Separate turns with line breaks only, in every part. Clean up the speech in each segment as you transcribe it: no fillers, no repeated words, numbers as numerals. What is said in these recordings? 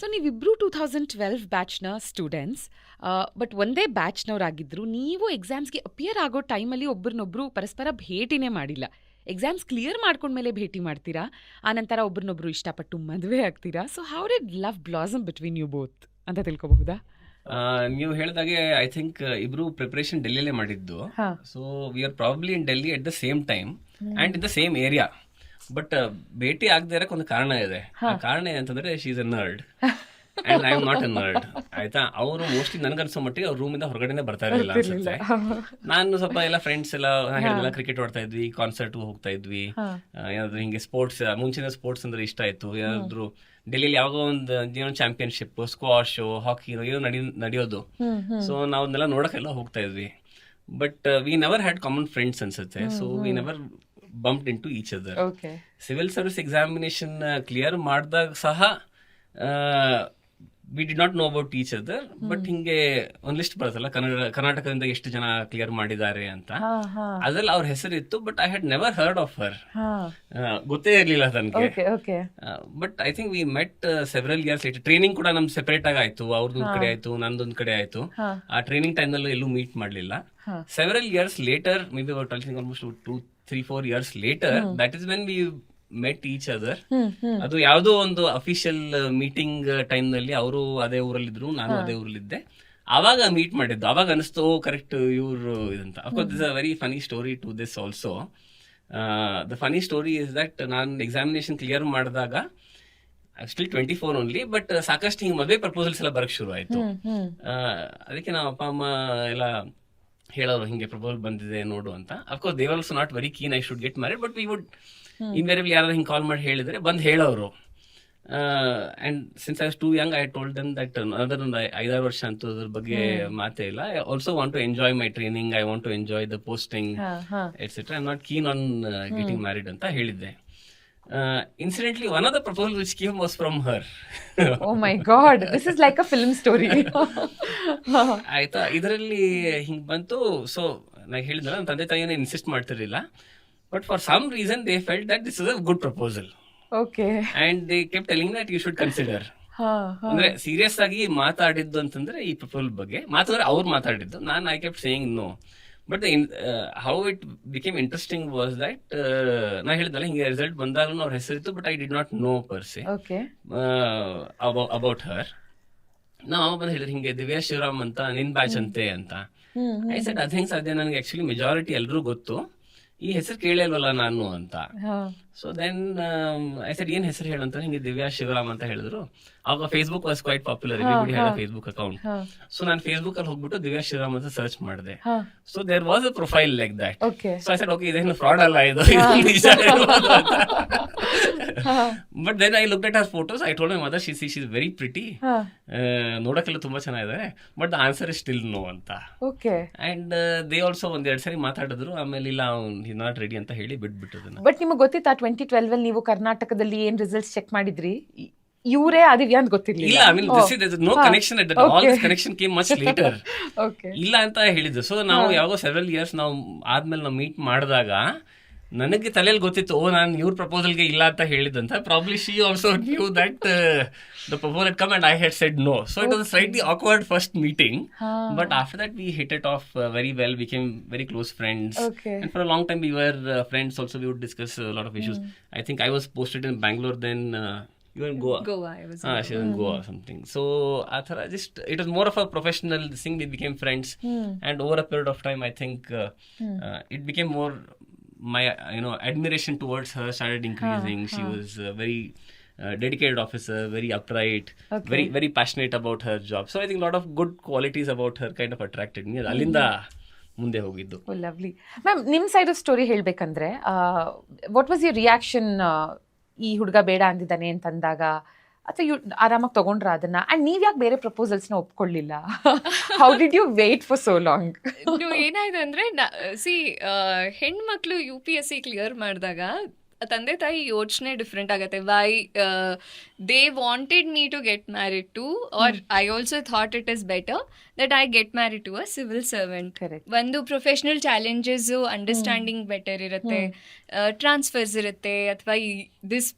So ನೀವಿಬ್ರು 2012 ಬ್ಯಾಚ್ನ students, but ಒಂದೇ ಬ್ಯಾಚ್ನವರಾಗಿದ್ದರು. ನೀವು ಎಕ್ಸಾಮ್ಸ್ಗೆ ಅಪಿಯರ್ ಆಗೋ ಟೈಮಲ್ಲಿ ಒಬ್ರನ್ನೊಬ್ರು ಪರಸ್ಪರ ಭೇಟಿನೇ ಮಾಡಿಲ್ಲ. ಎಕ್ಸಾಮ್ಸ್ ಕ್ಲಿಯರ್ ಮಾಡ್ಕೊಂಡ್ಮೇಲೆ ಭೇಟಿ ಮಾಡ್ತೀರಾ, ಆನಂತರ ಒಬ್ರನ್ನೊಬ್ರು ಇಷ್ಟಪಟ್ಟು ಮದುವೆ ಆಗ್ತೀರಾ. So how did love blossom between you both ಅಂತ ತಿಳ್ಕೊಬಹುದಾ?
ನೀವು ಹೇಳಿದಾಗೆ ಐ ಥಿಂಕ್ ಇಬ್ರು ಪ್ರಿಪರೇಷನ್ ಡೆಲ್ಲಿಯಲ್ಲೇ ಮಾಡಿದ್ದು. So we are probably in Delhi at the same time and in the same area. But ಭೇಟಿ ಆಗದೆ ಇರಕ್ಕೆ ಒಂದು ಕಾರಣ ಇದೆ. ಆ ಕಾರಣ ಏನಂತಂದ್ರೆ she is a nerd and I am not a nerd. ಆಯ್ತಾ, ಅವರು ಮೋಸ್ಟ್ಲಿ ನನ್ಗನ್ಸೋ ಮಟ್ಟಿಗೆ ಅವ್ರ ರೂಮಿಂದ ಹೊರಗಡೆನೆ ಬರ್ತಾ ಇರಲಿಲ್ಲ ಅನ್ಸುತ್ತೆ. ನಾನು ಸ್ವಲ್ಪ ಎಲ್ಲ ಫ್ರೆಂಡ್ಸ್ ಎಲ್ಲ ಹೇಳಿದ್ನಲ್ಲ, ಕ್ರಿಕೆಟ್ ಆಡ್ತಾ ಇದ್ವಿ, ಕಾನ್ಸರ್ಟ್ ಹೋಗ್ತಾ ಇದ್ವಿ, ಏನಾದ್ರು ಹಿಂಗೆ ಸ್ಪೋರ್ಟ್ಸ್, ಮುಂಚಿನ ಸ್ಪೋರ್ಟ್ಸ್ ಅಂದ್ರೆ ಇಷ್ಟ ಆಯ್ತು. ಏನಾದ್ರು ಡೆಲ್ಲಿಲಿ ಯಾವಾಗ ಒಂದು ಚಾಂಪಿಯನ್ಶಿಪ್, ಸ್ಕ್ವಾಶ್, ಹಾಕಿ ಏನೋ ನಡೆಯೋದು. ಸೊ ನಾವನ್ನೆಲ್ಲ ನೋಡಕ್ಕೆಲ್ಲ ಹೋಗ್ತಾ ಇದ್ವಿ. But we never had common friends ಅನ್ಸುತ್ತೆ. So we never bumped into each other. Civil service examination clear ಮಾಡಿದಾಗ ಸಹ we did not know about each other. But ಹಿಂಗೆ ಒಂದ್ ಲಿಸ್ಟ್ ಬರುತ್ತಲ್ಲ, ಕರ್ನಾಟಕದಿಂದ ಎಷ್ಟು ಜನ ಕ್ಲಿಯರ್ ಮಾಡಿದ್ದಾರೆ ಅಂತ, ಅದ್ರಲ್ಲಿ ಅವ್ರ ಹೆಸರಿತ್ತು. But I had never heard of her, ಗೊತ್ತೇ ಇರ್ಲಿಲ್ಲ ನನಗೆ. But I think we met several years later. Training ಕೂಡ ನಮ್ದು ಸೆಪರೇಟ್ ಆಗಿ ಆಯ್ತು. ಅವ್ರದೊಂದ್ ಕಡೆ ಆಯ್ತು, ನಂದೊಂದ್ ಕಡೆ ಆಯ್ತು. ಆ ಟ್ರೈನಿಂಗ್ ಟೈಮ್ ನಲ್ಲಿ ಎಲ್ಲೂ ಮೀಟ್ ಮಾಡ್ಲಿಲ್ಲ. Several years litre, may be about almost 2-3-4 years later, that is when we met each other. ಅದು ಯಾವುದೋ ಒಂದು ಅಫಿಷಿಯಲ್ ಮೀಟಿಂಗ್ ಟೈಮ್ ನಲ್ಲಿ ಅವರು ಅದೇ ಊರಲ್ಲಿದ್ರು, ನಾನು ಅದೇ ಊರಲ್ಲಿದ್ದೆ. ಅವಾಗ ಮೀಟ್ ಮಾಡಿದ್ದು. ಅವಾಗ ಅನಿಸ್ತು ಕರೆಕ್ಟ್ ಇವ್ರು ಇದಂತ. Of course this a very funny story to this also. The funny story is that ನಾನು ಎಕ್ಸಾಮಿನೇಷನ್ ಕ್ಲಿಯರ್ ಮಾಡಿದಾಗ ಸ್ಟಿಲ್ 24 ಓನ್ಲಿ, ಬಟ್ ಸಾಕಷ್ಟು ಹಿಂಗೆ ಮದುವೆ ಪ್ರಪೋಸಲ್ಸ್ ಎಲ್ಲ ಬರಕ್ ಶುರು ಆಯ್ತು. ಅದಕ್ಕೆ ನಾವು ಅಪ್ಪ ಅಮ್ಮ ಎಲ್ಲ ಹೇಳೋರು, ಹಿಂಗೆ ಪ್ರಪೋಸಲ್ ಬಂದಿದೆ ನೋಡು ಅಂತ. Of course they also not very keen I should get married, but we would invariably ಯಾರು ಹಿಂಗೆ ಕಾಲ್ ಮಾಡಿ ಹೇಳಿದ್ರೆ ಬಂದು ಹೇಳೋರು. And since I was too young, I told them that ಅದರ ಒಂದು 5-6 ವರ್ಷ ಅಂತೂ ಅದ್ರ ಬಗ್ಗೆ ಮಾತೇ ಇಲ್ಲ. I also want to enjoy my training, I want to enjoy the posting etcetera. I am not keen on getting married ಅಂತ ಹೇಳಿದ್ದೆ. Incidentally, one of the proposals which came was from her.
Oh my God, this is like a film story.
ಆಯ್ತಾ, ಇದರಲ್ಲಿ ಹಿಂಗ್ ಬಂತು. So ನಾ ಹೇಳಿದ್ನಲ್ಲ, ನನ್ನ ತಂದೆ ತಾಯಿನ ಇನ್ಸಿಸ್ಟ್ ಮಾಡ್ತಿರ್ಲಿಲ್ಲ. But for some reason they felt that this is a good proposal.
Okay.
And they kept telling that you should consider. ಅಂದ್ರೆ ಸೀರಿಯಸ್ ಆಗಿ ಮಾತಾಡಿದ್ದು ಅಂತಂದ್ರೆ ಈ ಪ್ರಪೋಸಲ್ ಬಗ್ಗೆ ಮಾತಾಡಿದ್ರೆ ಅವ್ರು ಮಾತಾಡಿದ್ದು. ನಾನು I kept saying no. But how it became interesting was that, ನಾ ಹೇಳಿದಲ್ಲ ಹಿಂಗೆ ರಿಸಲ್ಟ್ ಬಂದಾಗಲೂ ಅವ್ರ ಹೆಸರಿತ್ತು, but I did not know per se about her. ನಾವು ಬಂದು ಹೇಳಿದ್ರೆ ಹಿಂಗೆ ದಿವ್ಯಾ ಶಿವರಾಮ್ ಅಂತ ನಿನ್ ಬ್ಯಾಚ್ ಅಂತೆ ಅಂತ. ಐ ಸೆಡ್ ಅದ್ ಹೆಂಗ್ ಸಾಧ್ಯ, ನನಗೆ ಆಕ್ಚುಲಿ ಮೆಜಾರಿಟಿ ಎಲ್ರೂ ಗೊತ್ತು, ಈ ಹೆಸರು ಕೇಳಿಲ್ವಲ್ಲ ನಾನು ಅಂತ. ಸೊ ದೆನ್ ಐ ಸೆಡ್ ಏನ್ ಹೆಸರು ಹೇಳಂತ, ಹಿಂಗೆ ದಿವ್ಯಾ ಶಿವರಾಮ್ ಅಂತ ಹೇಳಿದ್ರು. ಆಗ Facebook was quite popular, everybody had a Facebook account. So ನಾನು ಫೇಸ್ಬುಕ್ ಅಲ್ಲಿ ಹೋಗ್ಬಿಟ್ಟು ದಿವ್ಯಾ ಶಿವರಾಮ್ ಅಂತ ಸರ್ಚ್ ಮಾಡಿದೆ. So there was a profile like that. So I said okay, ಇದೇನು ಫ್ರಾಡ್ ಅಲ್ಲ ಇದು, but then I looked at her photos. I told my mother, she is very pretty, ನೋಡಕ್ಕೆಲ್ಲ ತುಂಬಾ ಚೆನ್ನಾಗಿದ್ದಾರೆ, but the answer is still no ಅಂತ. And they also ಒಂದೆರಡು ಸರಿ ಮಾತಾಡಿದ್ರು. ಆಮೇಲೆ ಇಲ್ಲ, ನಾಟ್ ರೆಡಿ ಅಂತ ಹೇಳಿ ಬಿಟ್ಬಿಟ್ಟು.
ಬಟ್ ನಿಮಗೆ ಗೊತ್ತಿತ್ತಾ 2012 ಅಲ್ಲಿ ನೀವು ಕರ್ನಾಟಕದಲ್ಲಿ ಏನ್ ರಿಸಲ್ಟ್ಸ್ ಚೆಕ್ ಮಾಡಿದ್ರಿ, ಇವರೇ ಆದಿವ್ಯಾ ಅಂತ ಗೊತ್ತಿರ್ಲಿಲ್ಲ?
ಇಲ್ಲ, I mean this is no connection at that. All this connection came much later. ಇಲ್ಲ ಅಂತ ಹೇಳಿದ್ದು. ಸೊ ನಾವು ಯಾವಾಗ ಸೆವೆರಲ್ ಇಯರ್ಸ್ ನಾವು ಆದ್ಮೇಲೆ ನಾವು ಮೀಟ್ ಮಾಡಿದಾಗ ನನಗೆ ತಲೆಯಲ್ಲಿ ಗೊತ್ತಿತ್ತು, ಓ ನಾನು ಇವ್ರ ಪ್ರಪೋಸಲ್ಗೆ ಇಲ್ಲ ಅಂತ ಹೇಳಿದಂತ. Probably she also knew that the proposal had come and I had said no. So it was a slightly awkward first meeting. But after that we hit it off very well, became very close friends. And for a long time we were friends also. We would discuss a lot of issues. I think I was posted in Bangalore then. You were in Goa?
Goa, I was
she was in Goa or something. So it was more of a professional thing. We became friends. And over a period of time I think it became more, my admiration towards her started increasing. She was very dedicated officer, very upright, very very passionate about her job. So I think a lot of good qualities about her kind of attracted me. ಅಲ್ಲಿಂದ ಮುಂದೆ ಹೋಗಿದ್ದು.
Lovely. Ma'am, ನಿಮ್ಮ side of story ಹೇಳ್ಬೇಕಂದ್ರೆ what was your reaction ಈ ಹುಡುಗ ಬೇಡ ಅಂದಿದ್ದಾನೆ ಅಂತಂದಾಗ? ಅಥವಾ ಆರಾಮಾಗಿ ತಗೊಂಡ್ರ ಅದನ್ನ? ಅಂಡ್ ನೀವ್ ಯಾಕೆ ಬೇರೆ ಪ್ರಪೋಸಲ್ಸ್ನ ಒಪ್ಕೊಳ್ಳಿಲ್ಲ? How did you wait for so long?
ಏನಾಯ್ತು ಅಂದ್ರೆ, ಹೆಣ್ಮಕ್ಳು UPSC ಕ್ಲಿಯರ್ ಮಾಡಿದಾಗ ತಂದೆ ತಾಯಿ ಯೋಚನೆ ಡಿಫ್ರೆಂಟ್ ಆಗುತ್ತೆ. Why they wanted me to get married to, or I also thought it is better that I get married to a civil servant. ಒಂದು professional challenges understanding better ಇರುತ್ತೆ, ಟ್ರಾನ್ಸ್ಫರ್ಸ್ ಇರುತ್ತೆ, ಅಥವಾ this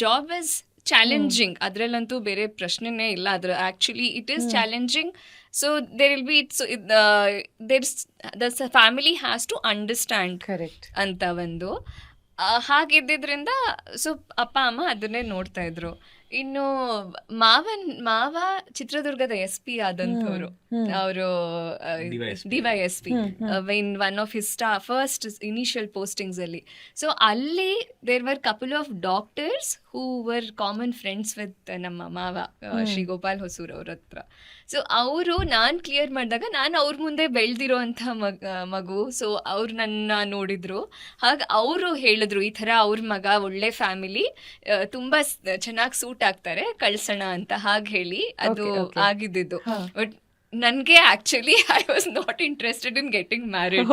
job is challenging, ಅದ್ರಲ್ಲಂತೂ ಬೇರೆ ಪ್ರಶ್ನೆನೇ ಇಲ್ಲ. ಅದ್ರ actually it is challenging. So there will be the family has to understand
correct
ಅಂತ ಒಂದು ಹಾಗಿದ್ದಿದ್ರಿಂದ ಸೊ ಅಪ್ಪ ಅಮ್ಮ ಅದನ್ನೇ ನೋಡ್ತಾ ಇದ್ರು. ಇನ್ನು ಮಾವ ಚಿತ್ರದುರ್ಗದ SP ಆದಂಥವ್ರು, ಅವರು DYSP in one of his first initial postings ಅಲ್ಲಿ. ಸೊ ಅಲ್ಲಿ there were couple of doctors who were common friends with ನಮ್ಮ ಮಾವ ಶ್ರೀ ಗೋಪಾಲ್ ಹೊಸೂರ್ ಅವ್ರ ಹತ್ರ. ಸೊ ಅವರು ನಾನು ಕ್ಲಿಯರ್ ಮಾಡಿದಾಗ ನಾನು ಅವ್ರ ಮುಂದೆ ಬೆಳೆದಿರೋ ಅಂಥ ಮಗು. ಸೊ ಅವ್ರು ನನ್ನ ನೋಡಿದ್ರು, ಹಾಗೆ ಅವರು ಹೇಳಿದ್ರು ಈ ಥರ ಅವ್ರ ಮಗ ಒಳ್ಳೆ ಫ್ಯಾಮಿಲಿ, ತುಂಬ ಚೆನ್ನಾಗಿ ಸೂಟ್ ಆಗ್ತಾರೆ, ಕಳ್ಸೋಣ ಅಂತ. ಹಾಗೆ ಹೇಳಿ ಅದು ಆಗಿದ್ದು. ಬಟ್ ನನಗೆ actually I was not interested in getting married.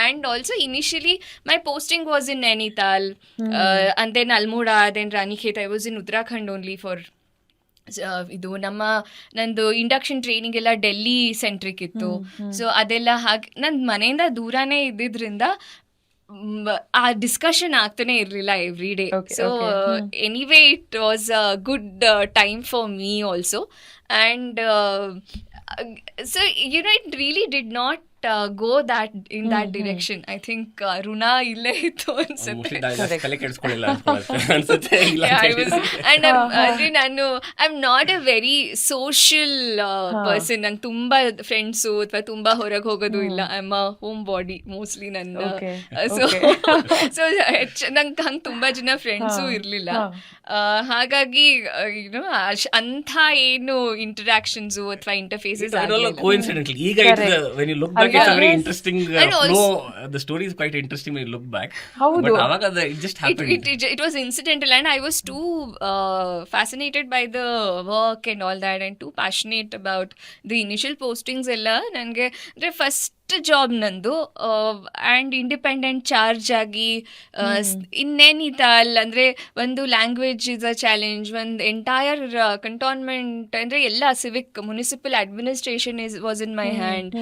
And also initially my posting was in Nainital, and then Almora, then Ranikhet. I was in Uttarakhand only for ಇದು ನಂದು ಇಂಡಕ್ಷನ್ ಟ್ರೈನಿಂಗ್ ಎಲ್ಲ ಡೆಲ್ಲಿ ಸೆಂಟ್ರಿಕ್ ಇತ್ತು. ಸೊ ಅದೆಲ್ಲ ಹಾಗೆ ನನ್ನ ಮನೆಯಿಂದ ದೂರನೇ ಇದ್ದಿದ್ರಿಂದ ಆ ಡಿಸ್ಕಷನ್ ಆಗ್ತಾನೆ ಇರಲಿಲ್ಲ every day. So anyway it was a good time for me also. And so you know it really did not go that in that direction. I think ಋಣಾ ಇಲ್ಲೇ ಇತ್ತು ಅನ್ಸುತ್ತೆ. ನಾನು I am not a very social person. ನಂಗೆ ತುಂಬಾ friends ಅಥವಾ ತುಂಬಾ ಹೊರಗೆ ಹೋಗೋದು ಇಲ್ಲ. I am a home body mostly ನನ್ನ. ಸೊ ನಂಗೆ ಹಂಗೆ ತುಂಬಾ ಜನ ಫ್ರೆಂಡ್ಸು ಇರಲಿಲ್ಲ. ಹಾಗಾಗಿ ಯುನೋ ಅಂಥ ಏನು ಇಂಟರಾಕ್ಷನ್ಸು ಅಥವಾ interfaces
it's a very interesting flow. The story is quite interesting when you look back. But avaga it just happened.
It was incidental, and I was too fascinated by the work and all that, and too passionate about the initial postings ella. Nange andre first job ನಂದು and independent charge ಆಗಿ ಇನ್ನೇನಿತಾಲ್ ಅಂದರೆ ಒಂದು language is a challenge, ಒಂದು entire cantonment ಅಂದರೆ ಎಲ್ಲ Civic municipal administration was in my hand.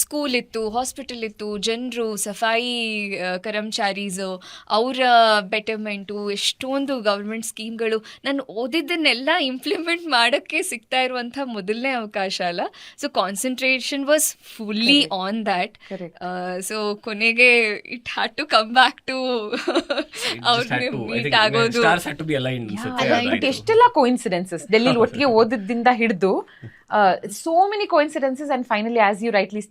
School ಇತ್ತು, hospital ಇತ್ತು, ಜನರು, ಸಫಾಯಿ ಕರ್ಮಚಾರೀಸು, ಅವರ ಬೆಟರ್ಮೆಂಟು, ಎಷ್ಟೊಂದು ಗೌರ್ಮೆಂಟ್ ಸ್ಕೀಮ್ಗಳು. ನಾನು ಓದಿದ್ದನ್ನೆಲ್ಲ ಇಂಪ್ಲಿಮೆಂಟ್ ಮಾಡೋಕ್ಕೆ ಸಿಗ್ತಾ ಇರುವಂಥ ಮೊದಲನೇ ಅವಕಾಶ ಅಲ್ಲ. So concentration was fully on that. So ಕೊನೆಗೆ it had to come back to ಅವ್ರನ್ನ ಮೀಟ್ ಆಗೋದು.
Stars had to be aligned.
But ಎಷ್ಟೆಲ್ಲ ಕೋಇನ್ಸಿಡೆನ್ಸಸ್ ಡೆಲ್ಲಿಲಿ ಒಟ್ಟಿಗೆ ಓದಿದ್ದಿಂದ ಹಿಡಿದು so many coincidences and finally as you rightly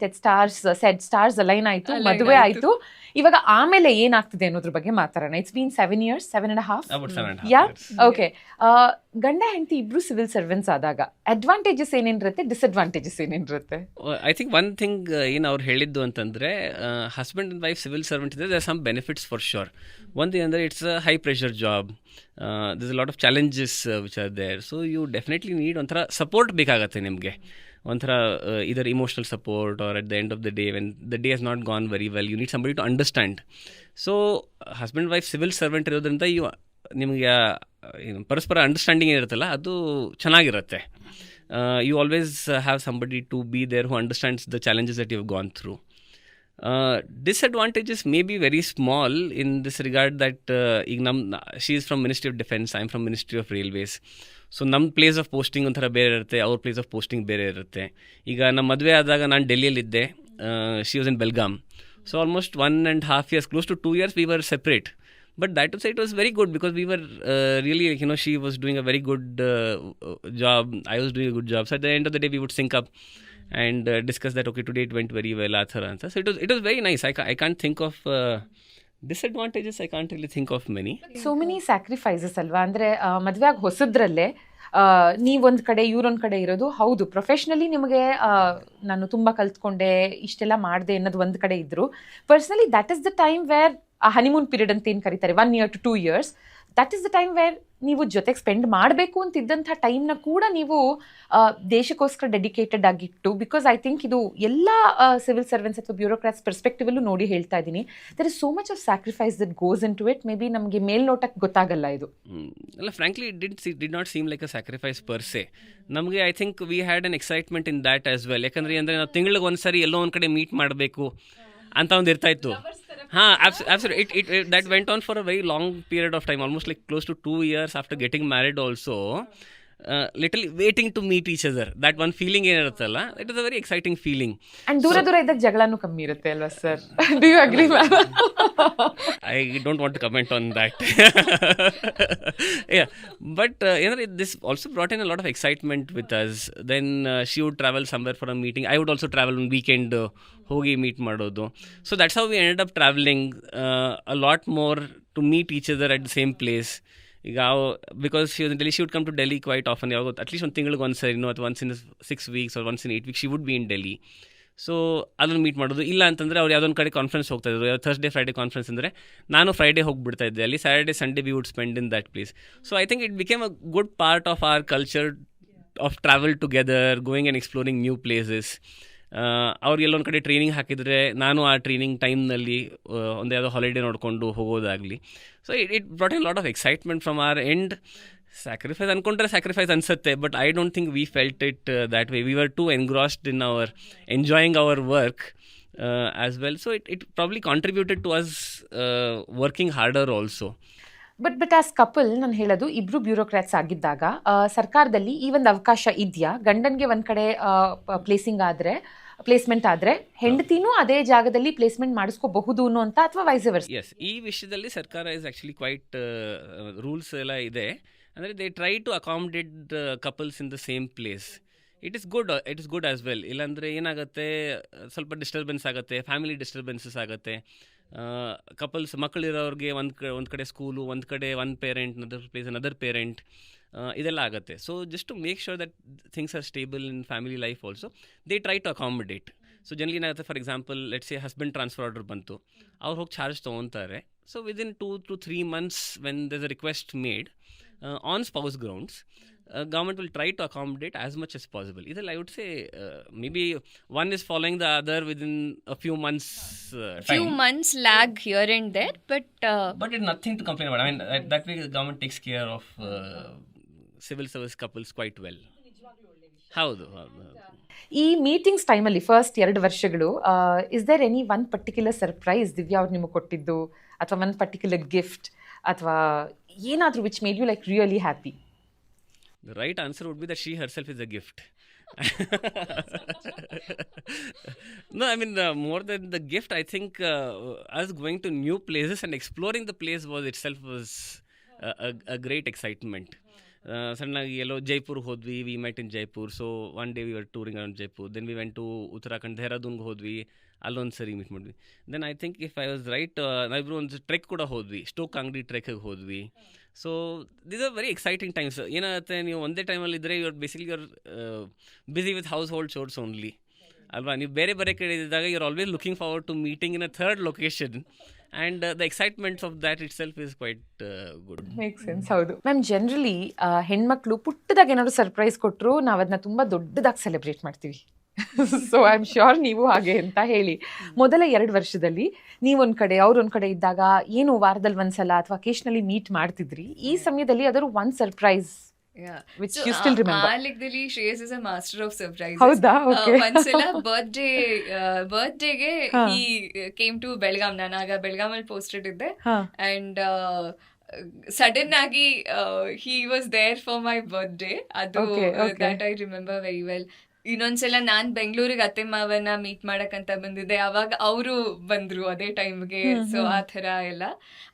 stars align ಆಯ್ತು, ಮದುವೆ ಆಯ್ತು. ಇವಾಗ ಆಮೇಲೆ ಏನಾಗ್ತಿದೆ ಅನ್ನೋದ್ರ ಬಗ್ಗೆ ಮಾತಾಡೋಣ. It's been 7 years, 7.5. Yeah okay. ಗಂಡ ಹೆಂಡತಿ ಇಬ್ರು ಸಿವಿಲ್ ಸರ್ವೆಂಟ್ಸ್ ಆದಾಗ ಅಡ್ವಾಂಟೇಜಸ್ ಏನೇನಿರುತ್ತೆ, ಡಿಸ್ಅಡ್ವಾಂಟೇಜಸ್ ಏನೇನಿರುತ್ತೆ?
ಐ ಥಿಂಕ್ ಒನ್ ಥಿಂಗ್ ಏನು ಅವ್ರು ಹೇಳಿದ್ದು ಅಂತಂದರೆ, husband and wife civil servant ಇದ್ದರೆ there some benefits for sure. ಒಂದು ಏನಂದರೆ it's a high pressure job, there's a lot of challenges which are there. So you definitely need ಒಂಥರ support ಬೇಕಾಗತ್ತೆ ನಿಮಗೆ. ಒಂಥರ either emotional support or at the end of the day when the day has not gone very well, you need somebody to understand. So husband wife civil servant ಇರೋದ್ರಿಂದ ನಿಮಗೆ ಪರಸ್ಪರ understanding ಏನಿರುತ್ತಲ್ಲ ಅದು ಚೆನ್ನಾಗಿರುತ್ತೆ. You always have somebody to be there who understands the challenges that you have gone through. Disadvantages may be very small in this regard that she is from Ministry of Defence, I am from Ministry of Railways. So ನಮ್ಮ place of posting ಒಂಥರ ಬೇರೆ ಇರುತ್ತೆ, ಅವ್ರ place of posting ಬೇರೆ ಇರುತ್ತೆ. ಈಗ ನಮ್ಮ ಮದುವೆ ಆದಾಗ ನಾನು ಡೆಲ್ಲಿಯಲ್ಲಿದ್ದೆ, she was in Belgaum. So almost 1.5 years, close to 2 years we were separate. But that to say it was very good because we were really, she was doing a very good job, I was doing a good job. So at the end of the day we would sync up and discuss that, okay, today it went very well, athara anta. So it was very nice. I can't think of disadvantages. I can't really think of many.
So many sacrifices ಅಲ್ವಾ? ಅಂದರೆ ಮದುವೆ ಆಗಿ ಹೊಸದ್ರಲ್ಲೇ ನೀವೊಂದು ಕಡೆ ಇವ್ರೊಂದು ಕಡೆ ಇರೋದು ಹೌದು. Professionally ನಿಮಗೆ ನಾನು ತುಂಬ ಕಲ್ತ್ಕೊಂಡೆ, ಇಷ್ಟೆಲ್ಲ ಮಾಡಿದೆ ಅನ್ನೋದು ಒಂದು ಕಡೆ ಇದ್ರು. Personally that is the time where ಆ ಹನಿಮೂನ್ ಪೀರಿಯಡ್ ಅಂತ ಏನು ಕರೀತಾರೆ, 1 year to 2 years, that is the time where ನೀವು ಜೊತೆಗೆ ಸ್ಪೆಂಡ್ ಮಾಡಬೇಕು ಅಂತಿದ್ದಂಥ ಟೈಮ್ನ ಕೂಡ ನೀವು ದೇಶಕ್ಕೋಸ್ಕರ ಡೆಡಿಕೇಟೆಡ್ ಆಗಿಟ್ಟು. ಬಿಕಾಸ್ ಐ ಥಿಂಕ್ ಇದು ಎಲ್ಲ ಸಿವಿಲ್ ಸರ್ವೆಂಟ್ಸ್ ಅಥವಾ ಬ್ಯೂರೋಕ್ರಾಟ್ಸ್ ಪರ್ಸ್ಪೆಕ್ಟಿವಲ್ಲೂ ನೋಡಿ ಹೇಳ್ತಾ ಇದ್ದೀನಿ, there is so much of sacrifice that goes into it. Maybe ನಮಗೆ ಮೇಲ್ನೋಟಕ್ಕೆ ಗೊತ್ತಾಗಲ್ಲ ಇದು.
ಅಲ್ಲ, frankly it did not seem like a sacrifice per se. ನಮಗೆ I think we had an excitement in that as well. ಯಾಕಂದರೆ ನಾವು ತಿಂಗಳಿಗೆ ಒಂದ್ಸರಿ ಎಲ್ಲೋ ಒಂದು ಕಡೆ ಮೀಟ್ ಮಾಡಬೇಕು ಅಂತ ಒಂದು ಇರ್ತಾ ಇತ್ತು. ಹಾಂ, it that went on for a very long period of time, almost like close to 2 years after getting married also. Literally waiting to meet each other, that one feeling ಏನಿರುತ್ತಲ್ಲ, it is a very exciting feeling.
And ದೂರ ಇದ್ದಾಗ ಜಗಳನೂ ಕಮ್ಮಿ ಇರುತ್ತೆ ಅಲ್ವಾ sir? Do you agree ma'am?
I don't want to comment on that. Yeah, but this also brought in a lot of excitement with us. Then she would travel somewhere for a meeting. I would also travel on weekend, hogi meet madodu. So that's how we ended up traveling a lot more to meet each other at the same place. Because she was in Delhi, she would come to Delhi quite often. At least one ತಿಂಗಳಿಗೆ ಒಂದ್ಸರಿ, ಅಥವಾ once in 6 weeks or once in 8 weeks, she would be in Delhi. So ಅದನ್ನು meet ಮಾಡೋದು. ಇಲ್ಲ ಅಂತಂದರೆ ಅವ್ರು ಯಾವುದೊಂದು ಕಡೆ ಕಾನ್ಫರೆನ್ಸ್ ಹೋಗ್ತಾ ಇದ್ರು, ಥರ್ಸ್ಡೇ ಫ್ರೈಡೇ ಕಾನ್ಫರೆನ್ಸ್ ಅಂದರೆ ನಾನು ಫ್ರೈಡೇ ಹೋಗಿಬಿಡ್ತಾ ಇದ್ದೆ ಅಲ್ಲಿ. Saturday Sunday we would spend in that place. So I think it became a good part of our culture of travel together, going and exploring new places. ಅವ್ರು ಎಲ್ಲೊಂದು ಕಡೆ training ಹಾಕಿದರೆ ನಾನು ಆ ಟ್ರೈನಿಂಗ್ ಟೈಮ್ನಲ್ಲಿ ಒಂದು ಯಾವುದೋ ಹಾಲಿಡೇ ನೋಡಿಕೊಂಡು ಹೋಗೋದಾಗಲಿ. So it brought a lot of excitement from our end. Sacrifice ಅಂದ್ಕೊಂಡ್ರೆ ಸ್ಯಾಕ್ರಿಫೈಸ್ ಅನಿಸುತ್ತೆ, but I don't think we felt it that way. We were too engrossed in our enjoying our work as well. So it probably contributed to us working harder also.
But as couple ನಾನು ಹೇಳೋದು, ಇಬ್ರು bureaucrats ಆಗಿದ್ದಾಗ ಸರ್ಕಾರದಲ್ಲಿ ಈ ಒಂದು ಅವಕಾಶ ಇದೆಯಾ? ಗಂಡನ್ಗೆ ಒಂದ್ ಕಡೆ ಪ್ಲೇಸ್ಮೆಂಟ್ ಆದ್ರೆ ಹೆಂಡತಿನೂ ಅದೇ ಜಾಗದಲ್ಲಿ ಪ್ಲೇಸ್ಮೆಂಟ್ ಮಾಡಿಸ್ಕೋಬಹುದು ಅಂತ, ಅಥವಾ ವೈಸ್ ವರ್ಸಾ?
ಎಸ್, ಈ ವಿಷಯದಲ್ಲಿ ಸರ್ಕಾರ ಇಸ್ ಆಕ್ಚುಲಿ ಕ್ವೈಟ್ ರೂಲ್ಸ್ ಎಲ್ಲ ಇದೆ. ಅಂದರೆ they try to accommodate couples in the same place. It is good as well. ಇಲ್ಲಾಂದರೆ ಏನಾಗುತ್ತೆ, ಸ್ವಲ್ಪ ಡಿಸ್ಟರ್ಬೆನ್ಸ್ ಆಗುತ್ತೆ, ಫ್ಯಾಮಿಲಿ ಡಿಸ್ಟರ್ಬೆನ್ಸಸ್ ಆಗುತ್ತೆ. ಕಪಲ್ಸ್ ಮಕ್ಕಳಿರೋರಿಗೆ ಒಂದು ಕಡೆ ಸ್ಕೂಲು, ಒಂದು ಕಡೆ one parent, other place another parent, ಇದೆಲ್ಲ ಆಗುತ್ತೆ. So just to make sure that things are stable in family life also, they try to accommodate. So generally ಏನಾಗುತ್ತೆ, for example let's say husband transfer order ಬಂತು, ಅವ್ರು ಹೋಗಿ charge ತೊಗೊತಾರೆ. So within 2 to 3 months when there is a request made on spouse grounds, government will try to accommodate as much as possible. Either I would say maybe one is following the other within a few months
few months lag here and there, but
it's nothing to complain about. I mean, that way the government takes care of civil service couples quite well. ಹೌದು.
ಈ meetings ಟೈಮಲ್ಲಿ first 2 ವರ್ಷಗಳು is there any one particular surprise Divya ಅವ್ರು ನಿಮಗೆ ಕೊಟ್ಟಿದ್ದು, ಅಥವಾ one particular gift, ಅಥವಾ ಏನಾದರೂ which made you like really happy?
The right answer would be that she herself is a gift. No, I mean, more than the gift, I think us going to new places and exploring the place was a great excitement. ಸಣ್ಣಾಗಿ ಎಲ್ಲೋ ಜೈಪುರ್ ಹೋದ್ವಿ, we met in Jaipur. So one day we were touring around Jaipur. Then we went to Uttarakhand, ದೇಹರಾದೂನ್ಗೆ ಹೋದ್ವಿ, ಅಲ್ಲೊಂದು ಸರಿ meet ಮಾಡಿದ್ವಿ. Then I think if I was right, ನಾವಿಬ್ರು ಒಂದು ಟ್ರೆಕ್ ಕೂಡ ಹೋದ್ವಿ, ಸ್ಟೋಕ್ ಅಂಗಡಿ ಟ್ರೆಕ್ಗೆ ಹೋದ್ವಿ. So this are very exciting times. ಏನಾಗುತ್ತೆ, ನೀವು ಒಂದೇ ಟೈಮಲ್ಲಿ ಇದ್ದರೆ your basically your busy with household chores only ಅಲ್ವಾ. ನೀವು ಬೇರೆ ಬೇರೆ ಕಡೆ ಇದ್ದಾಗ you are always looking forward to meeting in a third location. And the excitement of that itself is quite good.
Makes sense. ಹೌದು ma'am, generally ಹೆಣ್ಮಕ್ಳು ಪುಟ್ಟದಾಗ ಏನಾದ್ರು surprise ಕೊಟ್ಟರು ನಾವು ಅದನ್ನ ತುಂಬ ದೊಡ್ಡದಾಗಿ ಸೆಲೆಬ್ರೇಟ್ ಮಾಡ್ತೀವಿ. ಸೊ ಐ ಆಮ್ ಶ್ಯೂರ್ ನೀವು ಹಾಗೆ ಅಂತ ಹೇಳಿ. ಮೊದಲ 2 ವರ್ಷದಲ್ಲಿ ನೀವೊಂದು ಕಡೆ ಅವ್ರೊಂದು ಕಡೆ ಇದ್ದಾಗ ಏನು ವಾರದಲ್ಲಿ ಒಂದ್ಸಲ ಅಥವಾ ಅಕೇಶನಲಿ ಮೀಟ್ ಮಾಡ್ತಿದ್ರಿ. ಈ ಸಮಯದಲ್ಲಿ ಅದರ one surprise which you still remember?
Alikdali Shreyas is a master of surprises.
ಹೌದಾ? Okay.
ಒಂದ್ಸಲ ಬರ್ತ್ಡೇಗೆ he came to Belgaum. ನಾನು ಆಗ ಬೆಳಗಾಮಲ್ಲಿ ಪೋಸ್ಟೆಡ್ ಇದ್ದೆ, and ಸಡನ್ ಆಗಿ he was there for my birthday. ಅದು that I remember very well. ಇನ್ನೊಂದ್ಸಲ ನಾನ್ ಬೆಂಗಳೂರಿಗೆ ಅತ್ತೆ ಮಾವನ ಮೀಟ್ ಮಾಡಕ್ಕಂತ ಬಂದಿದ್ದೆ, ಅವಾಗ ಅವರು ಬಂದ್ರು ಅದೇ ಟೈಮ್ಗೆ. ಸೊ ಆ ಥರ ಎಲ್ಲ.